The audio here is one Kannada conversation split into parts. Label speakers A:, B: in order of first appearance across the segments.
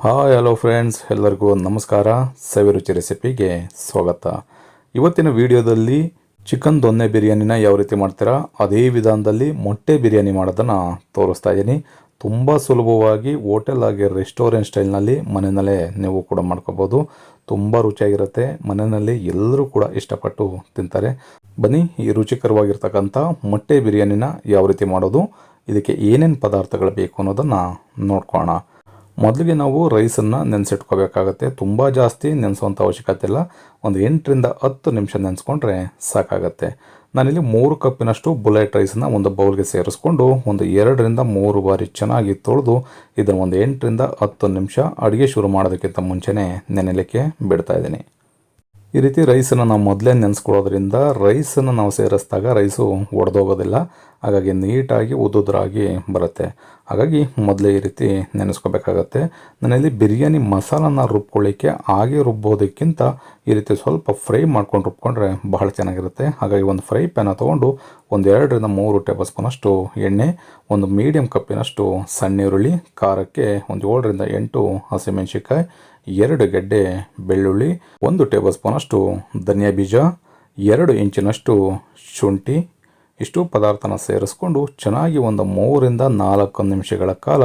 A: ಹಾಯ್ ಹಲೋ ಫ್ರೆಂಡ್ಸ್, ಎಲ್ಲರಿಗೂ ನಮಸ್ಕಾರ. ಸವಿರುಚಿ ರೆಸಿಪಿಗೆ ಸ್ವಾಗತ. ಇವತ್ತಿನ ವಿಡಿಯೋದಲ್ಲಿ ಚಿಕನ್ ದೊನ್ನೆ ಬಿರಿಯಾನಿನ ಯಾವ ರೀತಿ ಮಾಡ್ತೀರಾ ಅದೇ ವಿಧಾನದಲ್ಲಿ ಮೊಟ್ಟೆ ಬಿರಿಯಾನಿ ಮಾಡೋದನ್ನು ತೋರಿಸ್ತಾ ಇದ್ದೀನಿ. ತುಂಬ ಸುಲಭವಾಗಿ ಹೋಟೆಲ್ ಆಗಿ ರೆಸ್ಟೋರೆಂಟ್ ಸ್ಟೈಲ್ನಲ್ಲಿ ಮನೆಯಲ್ಲೇ ನೀವು ಕೂಡ ಮಾಡ್ಕೋಬೋದು. ತುಂಬ ರುಚಿಯಾಗಿರುತ್ತೆ. ಮನೆಯಲ್ಲಿ ಎಲ್ಲರೂ ಕೂಡ ಇಷ್ಟಪಟ್ಟು ತಿಂತಾರೆ. ಬನ್ನಿ, ಈ ರುಚಿಕರವಾಗಿರ್ತಕ್ಕಂಥ ಮೊಟ್ಟೆ ಬಿರಿಯಾನಿನ ಯಾವ ರೀತಿ ಮಾಡೋದು, ಇದಕ್ಕೆ ಏನೇನು ಪದಾರ್ಥಗಳು ಬೇಕು ಅನ್ನೋದನ್ನು ನೋಡ್ಕೊಳ್ಳೋಣ. ಮೊದಲಿಗೆ ನಾವು ರೈಸನ್ನು ನೆನೆಸಿಟ್ಕೋಬೇಕಾಗತ್ತೆ. ತುಂಬ ಜಾಸ್ತಿ ನೆನೆಸುವಂಥ ಅವಶ್ಯಕತೆ ಇಲ್ಲ. ಒಂದು 8 ರಿಂದ 10 ನಿಮಿಷ ನೆನೆಸ್ಕೊಂಡ್ರೆ ಸಾಕಾಗತ್ತೆ. ನಾನಿಲ್ಲಿ 3 ಕಪ್ಪಿನಷ್ಟು ಬುಲೆಟ್ ರೈಸನ್ನು ಒಂದು ಬೌಲ್ಗೆ ಸೇರಿಸ್ಕೊಂಡು ಒಂದು 2 ರಿಂದ 3 ಬಾರಿ ಚೆನ್ನಾಗಿ ತೊಳೆದು ಇದನ್ನು ಒಂದು 8 ರಿಂದ 10 ನಿಮಿಷ ಅಡುಗೆ ಶುರು ಮಾಡೋದಕ್ಕಿಂತ ಮುಂಚೆನೇ ನೆನೆಯಲಿಕ್ಕೆ ಬಿಡ್ತಾ ಇದ್ದೀನಿ. ಈ ರೀತಿ ರೈಸನ್ನು ನಾವು ಮೊದಲೇ ನೆನೆಸ್ಕೊಳ್ಳೋದ್ರಿಂದ ರೈಸನ್ನು ನಾವು ಸೇರಿಸಿದಾಗ ರೈಸು ಒಡೆದೋಗೋದಿಲ್ಲ. ಹಾಗಾಗಿ ನೀಟಾಗಿ ಉದುದ್ರಾಗಿ ಬರುತ್ತೆ. ಹಾಗಾಗಿ ಮೊದಲೇ ಈ ರೀತಿ ನೆನೆಸ್ಕೋಬೇಕಾಗತ್ತೆ. ನಾನಿಲ್ಲಿ ಬಿರಿಯಾನಿ ಮಸಾಲನ ರುಬ್ಕೊಳ್ಳಿಕ್ಕೆ ಹಾಗೆ ರುಬ್ಬೋದಕ್ಕಿಂತ ಈ ರೀತಿ ಸ್ವಲ್ಪ ಫ್ರೈ ಮಾಡ್ಕೊಂಡು ರುಬ್ಕೊಂಡ್ರೆ ಬಹಳ ಚೆನ್ನಾಗಿರುತ್ತೆ. ಹಾಗಾಗಿ ಒಂದು ಫ್ರೈ ಪ್ಯಾನ ತೊಗೊಂಡು ಒಂದು 2 ರಿಂದ 3 ಟೇಬಲ್ ಸ್ಪೂನಷ್ಟು ಎಣ್ಣೆ, ಒಂದು ಮೀಡಿಯಮ್ ಕಪ್ಪಿನಷ್ಟು ಸಣ್ಣ ಈರುಳ್ಳಿ, ಖಾರಕ್ಕೆ ಒಂದು 7 ರಿಂದ 8 ಹಸಿಮೆಣಸಿನ್ಕಾಯಿ, 2 ಗೆಡ್ಡೆ ಬೆಳ್ಳುಳ್ಳಿ, 1 ಟೇಬಲ್ ಸ್ಪೂನಷ್ಟು ಧನಿಯಾ ಬೀಜ, 2 ಇಂಚಿನಷ್ಟು ಶುಂಠಿ, ಇಷ್ಟು ಪದಾರ್ಥನ ಸೇರಿಸ್ಕೊಂಡು ಚೆನ್ನಾಗಿ ಒಂದು 3 ರಿಂದ 4 ನಿಮಿಷಗಳ ಕಾಲ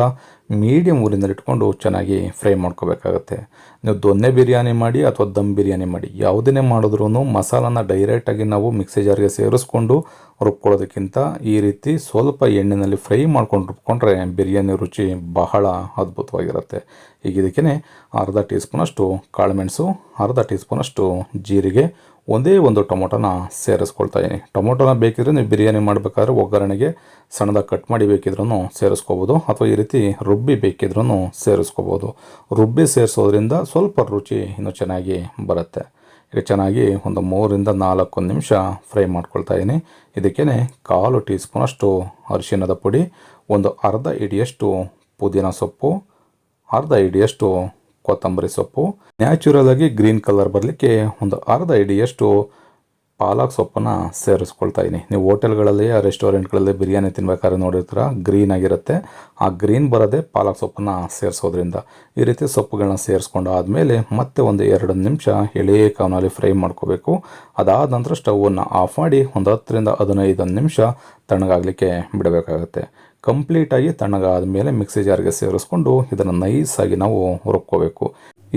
A: ಮೀಡಿಯಮ್ ಊರಿನಲ್ಲಿ ಇಟ್ಕೊಂಡು ಚೆನ್ನಾಗಿ ಫ್ರೈ ಮಾಡ್ಕೋಬೇಕಾಗತ್ತೆ. ನೀವು ದೊನ್ನೆ ಬಿರಿಯಾನಿ ಮಾಡಿ ಅಥವಾ ದಮ್ ಬಿರಿಯಾನಿ ಮಾಡಿ, ಯಾವುದನ್ನೇ ಮಾಡಿದ್ರೂ ಮಸಾಲಾನ ಡೈರೆಕ್ಟಾಗಿ ನಾವು ಮಿಕ್ಸಿ ಜಾರ್ಗೆ ಸೇರಿಸ್ಕೊಂಡು ರುಬ್ಕೊಳ್ಳೋದಕ್ಕಿಂತ ಈ ರೀತಿ ಸ್ವಲ್ಪ ಎಣ್ಣೆಯಲ್ಲಿ ಫ್ರೈ ಮಾಡ್ಕೊಂಡು ರುಬ್ಕೊಂಡ್ರೆ ಬಿರಿಯಾನಿ ರುಚಿ ಬಹಳ ಅದ್ಭುತವಾಗಿರುತ್ತೆ. ಈಗ ಇದಕ್ಕೆ ಅರ್ಧ ಟೀ ಸ್ಪೂನಷ್ಟು ಕಾಳುಮೆಣಸು, ಅರ್ಧ ಟೀ ಸ್ಪೂನಷ್ಟು ಜೀರಿಗೆ, ಒಂದೇ ಒಂದು ಟೊಮೊಟೊನ ಸೇರಿಸ್ಕೊಳ್ತಾ ಇದ್ದೀನಿ. ಟೊಮೊಟೊನ ಬೇಕಿದ್ರೆ ನೀವು ಬಿರಿಯಾನಿ ಮಾಡಬೇಕಾದ್ರೆ ಒಗ್ಗರಣೆಗೆ ಸಣ್ಣದಾಗಿ ಕಟ್ ಮಾಡಿ ಬೇಕಿದ್ರೂ ಸೇರಿಸ್ಕೋಬೋದು, ಅಥವಾ ಈ ರೀತಿ ರುಬ್ಬಿ ಬೇಕಿದ್ರೂ ಸೇರಿಸ್ಕೋಬೋದು. ರುಬ್ಬಿ ಸೇರಿಸೋದ್ರಿಂದ ಸ್ವಲ್ಪ ರುಚಿ ಇನ್ನೂ ಚೆನ್ನಾಗಿ ಬರುತ್ತೆ. ಈಗ ಚೆನ್ನಾಗಿ ಒಂದು 3 ರಿಂದ 4 ನಿಮಿಷ ಫ್ರೈ ಮಾಡ್ಕೊಳ್ತಾ ಇದ್ದೀನಿ. ಇದಕ್ಕೆ 1/4 ಟೀ ಸ್ಪೂನಷ್ಟು ಅರಿಶಿಣದ ಪುಡಿ, ಒಂದು ಅರ್ಧ ಹಿಡಿಯಷ್ಟು ಪುದೀನ ಸೊಪ್ಪು, ಅರ್ಧ ಹಿಡಿಯಷ್ಟು ಕೊತ್ತಂಬರಿ ಸೊಪ್ಪು, ನ್ಯಾಚುರಲ್ ಆಗಿ ಗ್ರೀನ್ ಕಲರ್ ಬರಲಿಕ್ಕೆ ಒಂದು ಅರ್ಧ ಹಿಡಿಯಷ್ಟು ಪಾಲಕ್ ಸೊಪ್ಪನ್ನು ಸೇರಿಸ್ಕೊಳ್ತಾ ಇದ್ದೀನಿ. ನೀವು ಹೋಟೆಲ್ಗಳಲ್ಲಿ ರೆಸ್ಟೋರೆಂಟ್ಗಳಲ್ಲಿ ಬಿರಿಯಾನಿ ತಿನ್ಬೇಕಾದ್ರೆ ನೋಡಿರ್ತೀರ, ಗ್ರೀನ್ ಆಗಿರುತ್ತೆ. ಆ ಗ್ರೀನ್ ಬರೋದೇ ಪಾಲಕ್ ಸೊಪ್ಪನ್ನು ಸೇರಿಸೋದ್ರಿಂದ. ಈ ರೀತಿ ಸೊಪ್ಪುಗಳನ್ನ ಸೇರಿಸ್ಕೊಂಡು ಆದಮೇಲೆ ಮತ್ತೆ ಒಂದು 2 ನಿಮಿಷ ಎಳೆ ಕಾವನಲ್ಲಿ ಫ್ರೈ ಮಾಡ್ಕೋಬೇಕು. ಅದಾದ ನಂತರ ಸ್ಟವನ್ನು ಆಫ್ ಮಾಡಿ ಒಂದು 10 ರಿಂದ 15 ನಿಮಿಷ ತಣ್ಣಗಾಗಲಿಕ್ಕೆ ಬಿಡಬೇಕಾಗತ್ತೆ. ಕಂಪ್ಲೀಟಾಗಿ ತಣ್ಣಗಾದ ಮೇಲೆ ಮಿಕ್ಸಿ ಜಾರ್ಗೆ ಸೇರಿಸ್ಕೊಂಡು ಇದನ್ನು ನೈಸಾಗಿ ನಾವು ರುಬ್ಕೋಬೇಕು.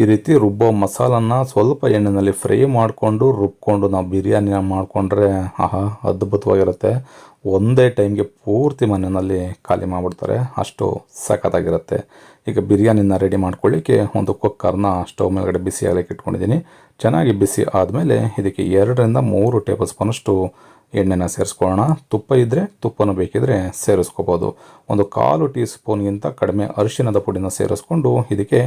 A: ಈ ರೀತಿ ರುಬ್ಬೋ ಮಸಾಲನ್ನ ಸ್ವಲ್ಪ ಎಣ್ಣೆಯಲ್ಲಿ ಫ್ರೈ ಮಾಡಿಕೊಂಡು ರುಬ್ಕೊಂಡು ನಾವು ಬಿರಿಯಾನಿನ ಮಾಡಿಕೊಂಡ್ರೆ ಅದ್ಭುತವಾಗಿರುತ್ತೆ. ಒಂದೇ ಟೈಮ್ಗೆ ಪೂರ್ತಿ ಮನೆಯಲ್ಲಿ ಖಾಲಿ ಮಾಡಿಬಿಡ್ತಾರೆ, ಅಷ್ಟು ಸಖತ್ತಾಗಿರುತ್ತೆ. ಈಗ ಬಿರಿಯಾನಿನ ರೆಡಿ ಮಾಡ್ಕೊಳ್ಳಿಕ್ಕೆ ಒಂದು ಕುಕ್ಕರ್ನ ಸ್ಟವ್ ಮೇಲ್ಗಡೆ ಬಿಸಿ ಆಗಲಿಕ್ಕೆ ಇಟ್ಕೊಂಡಿದ್ದೀನಿ. ಚೆನ್ನಾಗಿ ಬಿಸಿ ಆದಮೇಲೆ ಇದಕ್ಕೆ 2 ರಿಂದ 3 ಟೇಬಲ್ ಸ್ಪೂನಷ್ಟು ಎಣ್ಣೆನ ಸೇರಿಸ್ಕೊಳ್ಳೋಣ. ತುಪ್ಪ ಇದ್ದರೆ ತುಪ್ಪನ ಬೇಕಿದ್ರೆ ಸೇರಿಸ್ಕೋಬೋದು. ಒಂದು 1/4 ಟೀ ಸ್ಪೂನ್ಗಿಂತ ಕಡಿಮೆ ಅರಿಶಿಣದ ಪುಡಿನ ಸೇರಿಸ್ಕೊಂಡು ಇದಕ್ಕೆ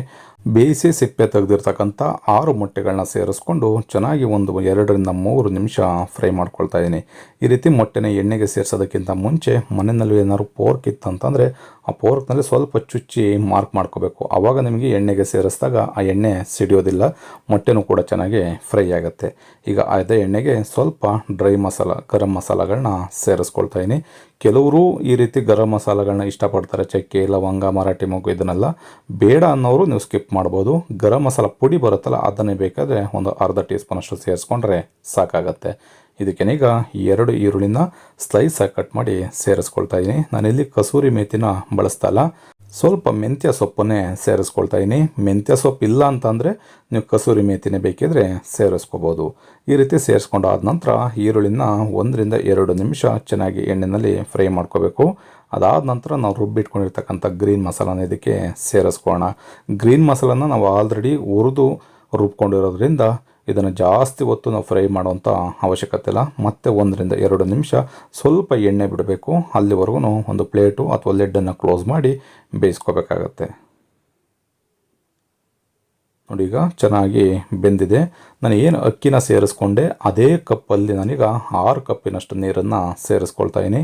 A: ಬೇಯಿಸಿ ಸಿಪ್ಪೆ ತೆಗೆದಿರ್ತಕ್ಕಂಥ 6 ಮೊಟ್ಟೆಗಳನ್ನ ಸೇರಿಸ್ಕೊಂಡು ಚೆನ್ನಾಗಿ ಒಂದು 2 ರಿಂದ 3 ನಿಮಿಷ ಫ್ರೈ ಮಾಡ್ಕೊಳ್ತಾ ಇದ್ದೀನಿ. ಈ ರೀತಿ ಮೊಟ್ಟೆನ ಎಣ್ಣೆಗೆ ಸೇರಿಸೋದಕ್ಕಿಂತ ಮುಂಚೆ ಮನೆಯಲ್ಲಿ ಏನಾದ್ರು ಪೋರ್ಕ್ ಇತ್ತಂತಂದರೆ ಆ ಪೋರ್ಕ್ನಲ್ಲಿ ಸ್ವಲ್ಪ ಚುಚ್ಚಿ ಮಾರ್ಕ್ ಮಾಡ್ಕೋಬೇಕು. ಆವಾಗ ನಿಮಗೆ ಎಣ್ಣೆಗೆ ಸೇರಿಸಿದಾಗ ಆ ಎಣ್ಣೆ ಸಿಡಿಯೋದಿಲ್ಲ, ಮೊಟ್ಟೆನೂ ಕೂಡ ಚೆನ್ನಾಗಿ ಫ್ರೈ ಆಗುತ್ತೆ. ಈಗ ಅದೇ ಎಣ್ಣೆಗೆ ಸ್ವಲ್ಪ ಡ್ರೈ ಮಸಾಲ, ಗರಂ ಮಸಾಲಗಳನ್ನ ಸೇರಿಸ್ಕೊಳ್ತಾ ಇದ್ದೀನಿ. ಕೆಲವರು ಈ ರೀತಿ ಗರಂ ಮಸಾಲಗಳನ್ನ ಇಷ್ಟಪಡ್ತಾರೆ, ಚಕ್ಕೆ, ಲವಂಗ, ಮರಾಠಿ ಮೊಗ್ಗು, ಇದನ್ನೆಲ್ಲ ಬೇಡ ಅನ್ನೋರು ನೀವು ಸ್ಕಿಪ್ ಮಾಡ್ಬೋದು. ಗರಂ ಮಸಾಲ ಪುಡಿ ಬರುತ್ತಲ್ಲ, ಅದನ್ನೇ ಬೇಕಾದರೆ ಒಂದು ಅರ್ಧ ಟೀ ಸ್ಪೂನಷ್ಟು ಸೇರಿಸ್ಕೊಂಡ್ರೆ ಸಾಕಾಗತ್ತೆ. ಇದಕ್ಕೇನೀಗ 2 ಈರುಳ್ಳಿನ ಸ್ಲೈಸಾಗಿ ಕಟ್ ಮಾಡಿ ಸೇರಿಸ್ಕೊಳ್ತಾ ಇದ್ದೀನಿ. ನಾನಿಲ್ಲಿ ಕಸೂರಿ ಮೇಥಿನ ಬಳಸ್ತಾ ಇಲ್ಲ, ಸ್ವಲ್ಪ ಮೆಂತ್ಯ ಸೊಪ್ಪನ್ನೇ ಸೇರಿಸ್ಕೊಳ್ತಾ ಇದ್ದೀನಿ. ಮೆಂತ್ಯ ಸೊಪ್ಪು ಇಲ್ಲ ಅಂತಂದರೆ ನೀವು ಕಸೂರಿ ಮೇಥಿನೇ ಬೇಕಿದ್ರೆ ಸೇರಿಸ್ಕೋಬೋದು. ಈ ರೀತಿ ಸೇರಿಸ್ಕೊಂಡಾದ ನಂತರ ಈರುಳ್ಳಿನ 1 ರಿಂದ 2 ನಿಮಿಷ ಚೆನ್ನಾಗಿ ಎಣ್ಣೆಯಲ್ಲಿ ಫ್ರೈ ಮಾಡ್ಕೋಬೇಕು. ಅದಾದ ನಂತರ ನಾವು ರುಬ್ಬಿಟ್ಕೊಂಡಿರ್ತಕ್ಕಂಥ ಗ್ರೀನ್ ಮಸಾಲಾನ ಇದಕ್ಕೆ ಸೇರಿಸ್ಕೊಳ್ಳೋಣ. ಗ್ರೀನ್ ಮಸಾಲಾನ ನಾವು ಆಲ್ರೆಡಿ ಹುರಿದು ರುಬ್ಕೊಂಡಿರೋದ್ರಿಂದ ಇದನ್ನು ಜಾಸ್ತಿ ಹೊತ್ತು ನಾವು ಫ್ರೈ ಮಾಡುವಂಥ ಅವಶ್ಯಕತೆ ಇಲ್ಲ. ಮತ್ತೆ 1 ರಿಂದ 2 ನಿಮಿಷ ಸ್ವಲ್ಪ ಎಣ್ಣೆ ಬಿಡಬೇಕು. ಅಲ್ಲಿವರೆಗೂ ಒಂದು ಪ್ಲೇಟು ಅಥವಾ ಲಿಡ್ಡನ್ನು ಕ್ಲೋಸ್ ಮಾಡಿ ಬೇಯಿಸ್ಕೋಬೇಕಾಗತ್ತೆ. ನೋಡಿ, ಈಗ ಚೆನ್ನಾಗಿ ಬೆಂದಿದೆ. ನಾನು ಏನು ಅಕ್ಕಿನ ಸೇರಿಸ್ಕೊಂಡೆ ಅದೇ ಕಪ್ಪಲ್ಲಿ ನಾನೀಗ 6 ಕಪ್ಪಿನಷ್ಟು ನೀರನ್ನು ಸೇರಿಸ್ಕೊಳ್ತಾ ಇದ್ದೀನಿ.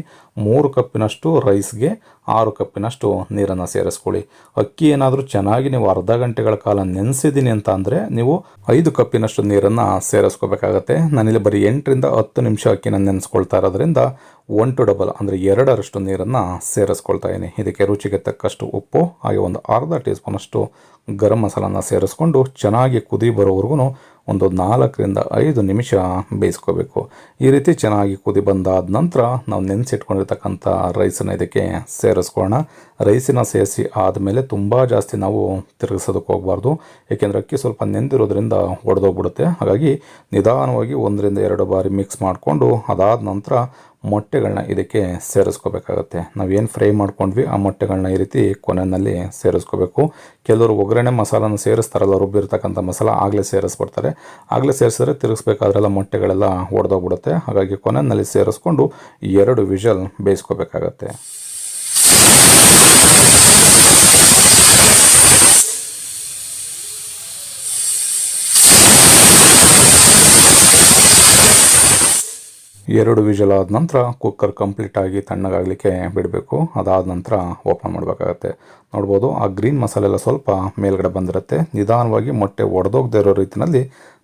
A: 3 ಕಪ್ಪಿನಷ್ಟು ರೈಸ್ಗೆ 6 ಕಪ್ಪಿನಷ್ಟು ನೀರನ್ನು ಸೇರಿಸ್ಕೊಳ್ಳಿ. ಅಕ್ಕಿ ಏನಾದರೂ ಚೆನ್ನಾಗಿ ನೀವು ಅರ್ಧ ಗಂಟೆಗಳ ಕಾಲ ನೆನೆಸಿದ್ದೀನಿ ಅಂತ ಅಂದರೆ ನೀವು 5 ಕಪ್ಪಿನಷ್ಟು ನೀರನ್ನು ಸೇರಿಸ್ಕೋಬೇಕಾಗತ್ತೆ. ನಾನಿಲ್ಲಿ ಬರೀ 8 ರಿಂದ 10 ನಿಮಿಷ ಅಕ್ಕಿನ ನೆನೆಸ್ಕೊಳ್ತಾ ಇರೋದ್ರಿಂದ 1 to ಡಬಲ್ ಅಂದರೆ 2ರಷ್ಟು ನೀರನ್ನು ಸೇರಿಸ್ಕೊಳ್ತಾ ಇದ್ದೀನಿ. ಇದಕ್ಕೆ ರುಚಿಗೆ ತಕ್ಕಷ್ಟು ಉಪ್ಪು ಹಾಗೆ ಒಂದು ಅರ್ಧ ಟೀ ಸ್ಪೂನಷ್ಟು ಗರಂ ಮಸಾಲನ ಸೇರಿಸ್ಕೊಂಡು ಚೆನ್ನಾಗಿ ಕುದಿ ಬರೋವರೆಗೂ ಒಂದು 4ರಿಂದ 5 ನಿಮಿಷ ಬೇಯಿಸ್ಕೋಬೇಕು. ಈ ರೀತಿ ಚೆನ್ನಾಗಿ ಕುದಿ ಬಂದಾದ ನಂತರ ನಾವು ನೆನೆಸಿಟ್ಕೊಂಡಿರ್ತಕ್ಕಂಥ ರೈಸನ್ನು ಇದಕ್ಕೆ ಸೇರಿಸ್ಕೊಳ್ಳೋಣ. ರೈಸಿನ ಸೇರಿಸಿ ಆದಮೇಲೆ ತುಂಬ ಜಾಸ್ತಿ ನಾವು ತಿರುಗಿಸೋದಕ್ಕೆ ಹೋಗಬಾರ್ದು, ಏಕೆಂದರೆ ಅಕ್ಕಿ ಸ್ವಲ್ಪ ನೆಂದಿರೋದ್ರಿಂದ ಒಡೆದೋಗ್ಬಿಡುತ್ತೆ. ಹಾಗಾಗಿ ನಿಧಾನವಾಗಿ 1ರಿಂದ 2 ಬಾರಿ ಮಿಕ್ಸ್ ಮಾಡಿಕೊಂಡು ಅದಾದ ನಂತರ ಮೊಟ್ಟೆಗಳನ್ನ ಇದಕ್ಕೆ ಸೇರಿಸ್ಕೋಬೇಕಾಗತ್ತೆ. ನಾವೇನು ಫ್ರೈ ಮಾಡ್ಕೊಂಡ್ವಿ ಆ ಮೊಟ್ಟೆಗಳನ್ನ ಈ ರೀತಿ ಕೊನೆಯಲ್ಲಿ ಸೇರಿಸ್ಕೋಬೇಕು. ಕೆಲವರು ಒಗ್ಗರಣೆ ಮಸಾಲನ ಸೇರಿಸ್ತಾರಲ್ಲ, ರುಬ್ಬಿರ್ತಕ್ಕಂಥ ಮಸಾಲ ಆಗಲೇ ಸೇರಿಸ್ಬಿಡ್ತಾರೆ. ಆಗಲೇ ಸೇರಿಸಿದ್ರೆ ತಿರುಗಿಸ್ಬೇಕಾದ್ರೆಲ್ಲ ಮೊಟ್ಟೆಗಳೆಲ್ಲ ಒಡೆದೋಗ್ಬಿಡುತ್ತೆ. ಹಾಗಾಗಿ ಕೊನೆಯಲ್ಲಿ ಸೇರಿಸ್ಕೊಂಡು 2 ವಿಷಲ್ ಬೇಯಿಸ್ಕೋಬೇಕಾಗತ್ತೆ. ಎರಡು ವಿಷಲ್ ಆದ ನಂತರ ಕುಕ್ಕರ್ ಕಂಪ್ಲೀಟಾಗಿ ತಣ್ಣಗಾಗಲಿಕ್ಕೆ ಬಿಡಬೇಕು. ಅದಾದ ನಂತರ ಓಪನ್ ಮಾಡಬೇಕಾಗತ್ತೆ. ನೋಡ್ಬೋದು ಆ ಗ್ರೀನ್ ಮಸಾಲೆ ಎಲ್ಲ ಸ್ವಲ್ಪ ಮೇಲ್ಗಡೆ ಬಂದಿರುತ್ತೆ. ನಿಧಾನವಾಗಿ ಮೊಟ್ಟೆ ಒಡೆದೋಗದೇ ಇರೋ ರೀತಿಯಲ್ಲಿ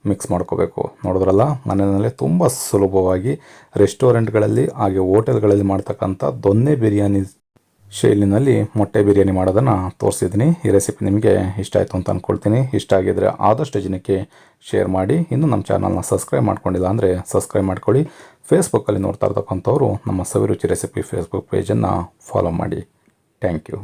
A: ಮಿಕ್ಸ್ ಮಾಡ್ಕೋಬೇಕು. ನೋಡಿದ್ರಲ್ಲ, ಮನೆಯಲ್ಲಿ ತುಂಬ ಸುಲಭವಾಗಿ ರೆಸ್ಟೋರೆಂಟ್ಗಳಲ್ಲಿ ಹಾಗೆ ಹೋಟೆಲ್ಗಳಲ್ಲಿ ಮಾಡ್ತಕ್ಕಂಥ ದೊನ್ನೆ ಬಿರಿಯಾನಿ ಶೈಲಿನಲ್ಲಿ ಮೊಟ್ಟೆ ಬಿರಿಯಾನಿ ಮಾಡೋದನ್ನು ತೋರಿಸಿದ್ದೀನಿ. ಈ ರೆಸಿಪಿ ನಿಮಗೆ ಇಷ್ಟ ಆಯಿತು ಅಂತ ಅಂದ್ಕೊಳ್ತೀನಿ. ಇಷ್ಟ ಆಗಿದ್ದರೆ ಆದಷ್ಟು ಜನಕ್ಕೆ ಶೇರ್ ಮಾಡಿ. ಇನ್ನು ನಮ್ಮ ಚಾನಲ್ನ ಸಬ್ಸ್ಕ್ರೈಬ್ ಮಾಡ್ಕೊಂಡಿಲ್ಲ ಅಂದರೆ ಸಬ್ಸ್ಕ್ರೈಬ್ ಮಾಡ್ಕೊಳ್ಳಿ. ಫೇಸ್ಬುಕ್ಕಲ್ಲಿ ನೋಡ್ತಾ ಇರ್ತಕ್ಕಂಥವ್ರು ನಮ್ಮ ಸವಿರುಚಿ ರೆಸಿಪಿ ಫೇಸ್ಬುಕ್ ಪೇಜನ್ನು ಫಾಲೋ ಮಾಡಿ. Thank you.